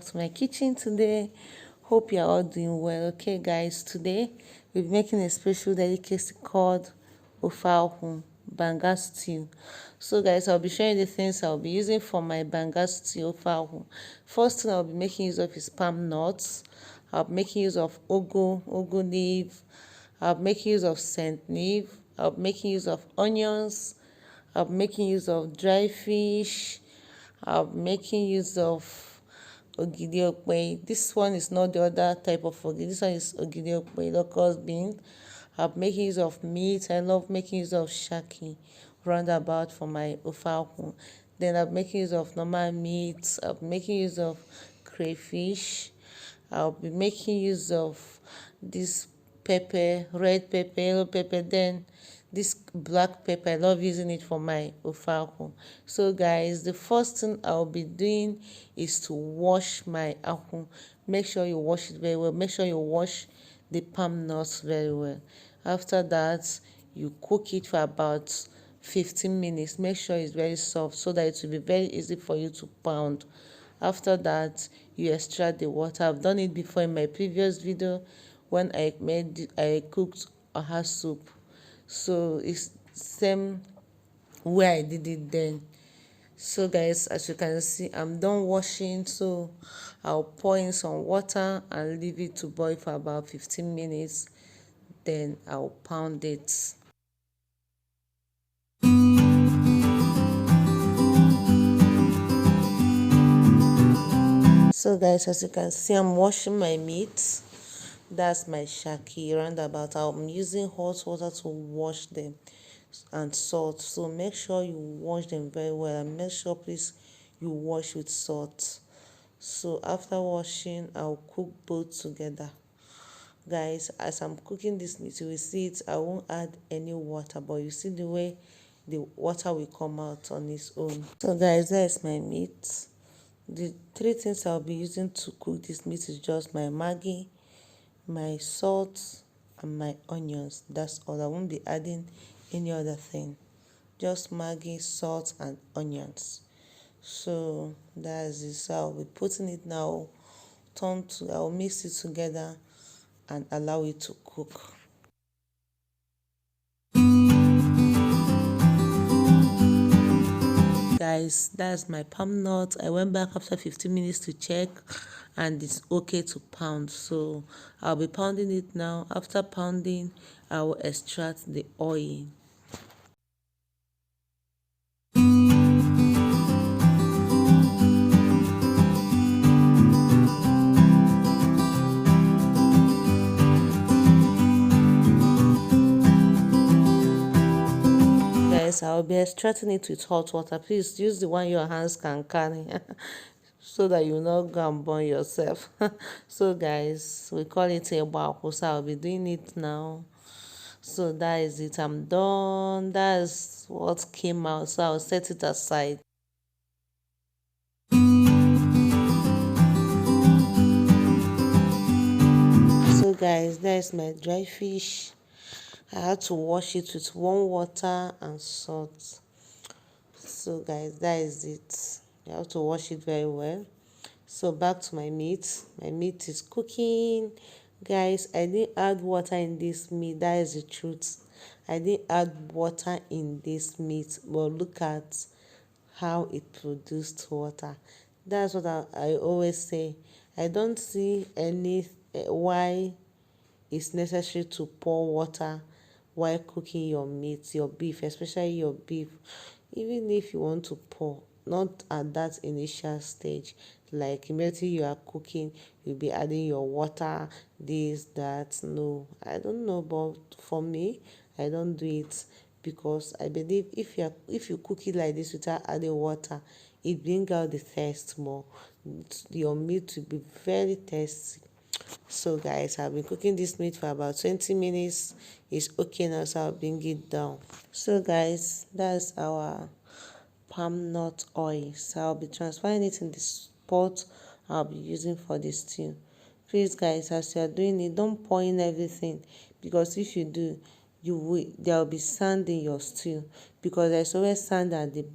back to my kitchen today. Hope you're all doing well. Okay guys, today we'll be making a special delicacy called Ofe Akwu Banga Stew. So guys, I'll be showing the things I'll be using for my Banga Stew Ofe Akwu. First thing I'll be making use of is palm nuts. I'll be making use of ugu leaf. I'll be making use of scent leaf. I'll be making use of onions. I'll be making use of dry fish. I'm making use of Ogiri Okpe. This one is not the other type of ogiri. This one is Ogiri Okpe, locust bean. I'm making use of meat. I love making use of shaki roundabout for my Ofe Akwu. Then I'm making use of normal meat. I'm making use of crayfish. I'll be making use of this pepper, red pepper, yellow pepper, then this black pepper. I love using it for my Ofe Akwu. So guys, the first thing I'll be doing is to wash my akwu. Make sure you wash it very well. Make sure you wash the palm nuts very well. After that, you cook it for about 15 minutes. Make sure it's very soft so that it will be very easy for you to pound. After that, you extract the water. I've done it before in my previous video when I cooked Oha Soup. So it's same way I did it then. So guys, as you can see, I'm done washing, so I'll pour in some water and leave it to boil for about 15 minutes. Then I'll pound it. So guys, as you can see, I'm washing my meat. That's my shaki roundabout. I'm using hot water to wash them and salt. So make sure you wash them very well and make sure please you wash with salt. So after washing, I'll cook both together. Guys, as I'm cooking this meat, you will see it. I won't add any water, but you see the way the water will come out on its own. So guys, that is my meat. The three things I'll be using to cook this meat is just my Maggi, my salt, and my onions. That's all. I won't be adding any other thing. Just Maggi, salt, and onions. So that's it. So I'll be putting it now. I'll mix it together and allow it to cook. Guys, that's my palm nut. I went back after 15 minutes to check and it's okay to pound, so I'll be pounding it now. After pounding, I will extract the oil. I'll be extracting it with hot water. Please use the one your hands can carry so that you not go and burn yourself. So guys, we call it a Akwu, so I'll be doing it now. So that is it. I'm done. That's what came out, so I'll set it aside. So guys, there's my dry fish. I had to wash it with warm water and salt. So guys, that is it. You have to wash it very well. So back to my meat. My meat is cooking. Guys, I didn't add water in this meat. That is the truth. I didn't add water in this meat. But look at how it produced water. That's what I always say. I don't see any why it's necessary to pour water while cooking your meat, your beef, especially your beef. Even if you want to pour, not at that initial stage, like immediately you are cooking, you'll be adding your water, this, that. No, I don't know, but for me, I don't do it because I believe if you cook it like this without adding water, it brings out the taste more. Your meat will be very tasty. So guys, I've been cooking this meat for about 20 minutes. It's okay now, so I'll bring it down. So guys, that's our palm nut oil. So I'll be transferring it in this pot I'll be using for this stew. Please guys, as you are doing it, don't pour in everything, because if you do, there will be sand in your stew, because there's always sand at the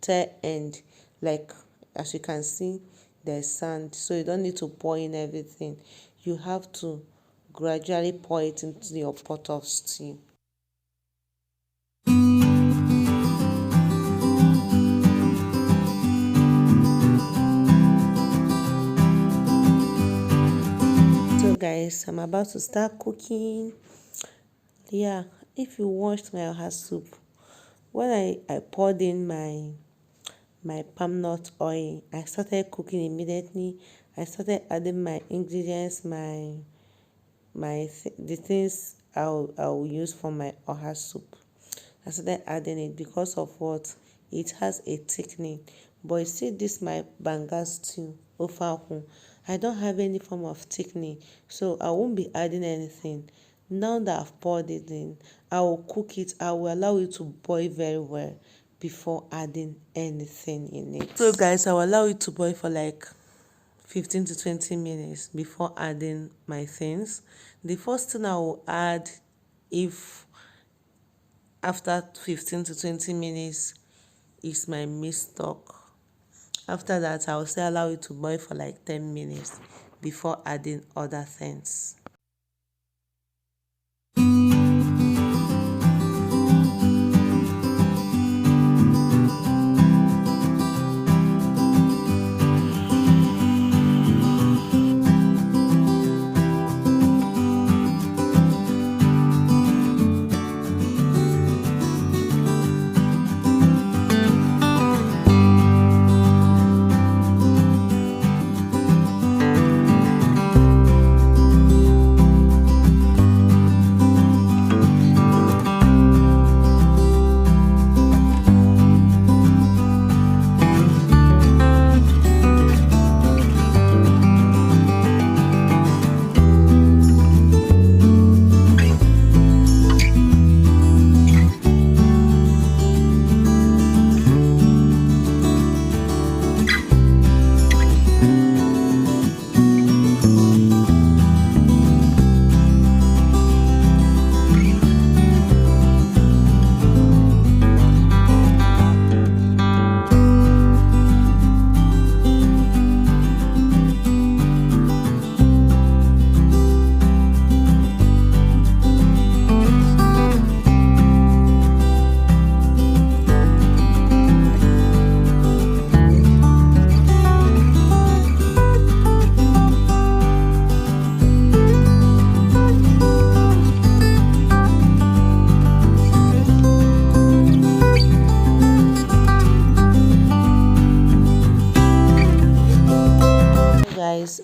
tail end. Like as you can see, there's sand, so you don't need to pour in everything. You have to gradually pour it into your pot of stew. So guys, I'm about to start cooking. Yeah, if you watched my Oha Soup, when I poured in my palm nut oil, I started cooking immediately. I started adding my ingredients, the things I'll use for my Oha Soup. I started adding it because of what? It has a thickening. But you see this my Banga Stew, Ofe Akwu, I don't have any form of thickening, so I won't be adding anything. Now that I've poured it in, I will cook it. I will allow it to boil very well before adding anything in it. So guys, I will allow it to boil for like 15 to 20 minutes before adding my things. The first thing I will add, if after 15 to 20 minutes, is my meat stock. After that, I will still allow it to boil for like 10 minutes before adding other things.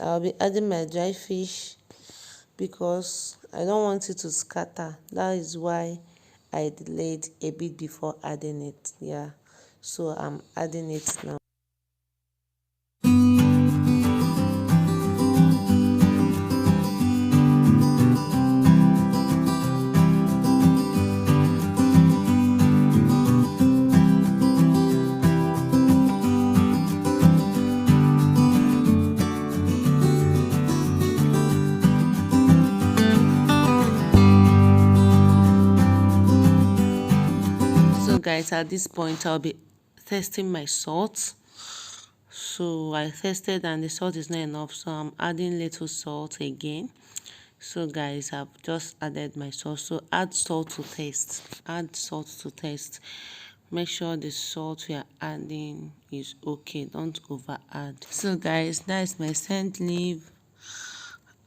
I'll be adding my dry fish because I don't want it to scatter. That is why I delayed a bit before adding it. Yeah, so I'm adding it now. Guys, at this point I'll be testing my salt. So I tested and the salt is not enough, so I'm adding little salt again. So guys, I've just added my salt. So add salt to taste. Add salt to taste. Make sure the salt we are adding is okay. Don't over add. So guys, that is my scent leaf.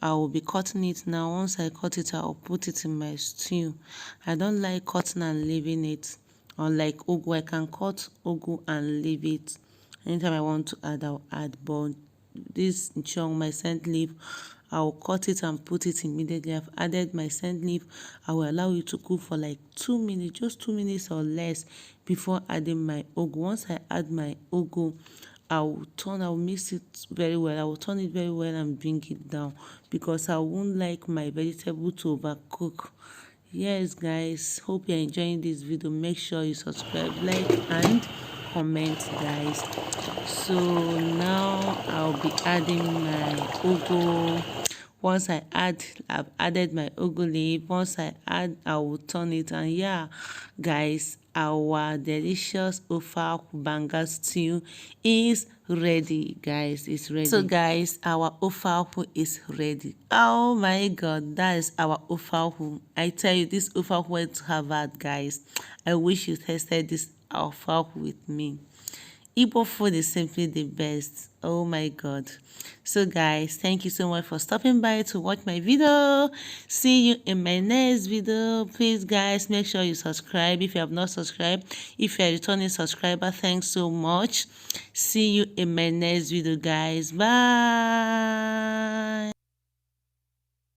I will be cutting it now. Once I cut it, I'll put it in my stew. I don't like cutting and leaving it. Unlike ugu, I can cut ugu and leave it. Anytime I want to add, I'll add. But this Chioma, my scent leaf, I'll cut it and put it immediately. I've added my scent leaf. I will allow it to cook for like 2 minutes, just 2 minutes or less before adding my ugu. Once I add my ugu, I'll mix it very well. I will turn it very well and bring it down because I won't like my vegetable to overcook. Yes guys, hope you're enjoying this video. Make sure you subscribe, like and comment guys. So now I'll be adding my ugu. Once I've added my ugu leaf. Once I add, I will turn it, and yeah, guys, our delicious Ofe Akwu Banga Stew is ready, guys. It's ready. So guys, our Ofe Akwu is ready. Oh my god, that is our Ofe Akwu. I tell you, this Ofe Akwu went to Harvard, guys. I wish you tasted this Ofe Akwu with me. Igbo food is simply the best. Oh my god. So guys, thank you so much for stopping by to watch my video. See you in my next video. Please guys, make sure you subscribe if you have not subscribed. If you're a returning subscriber, thanks so much. See you in my next video, guys. Bye.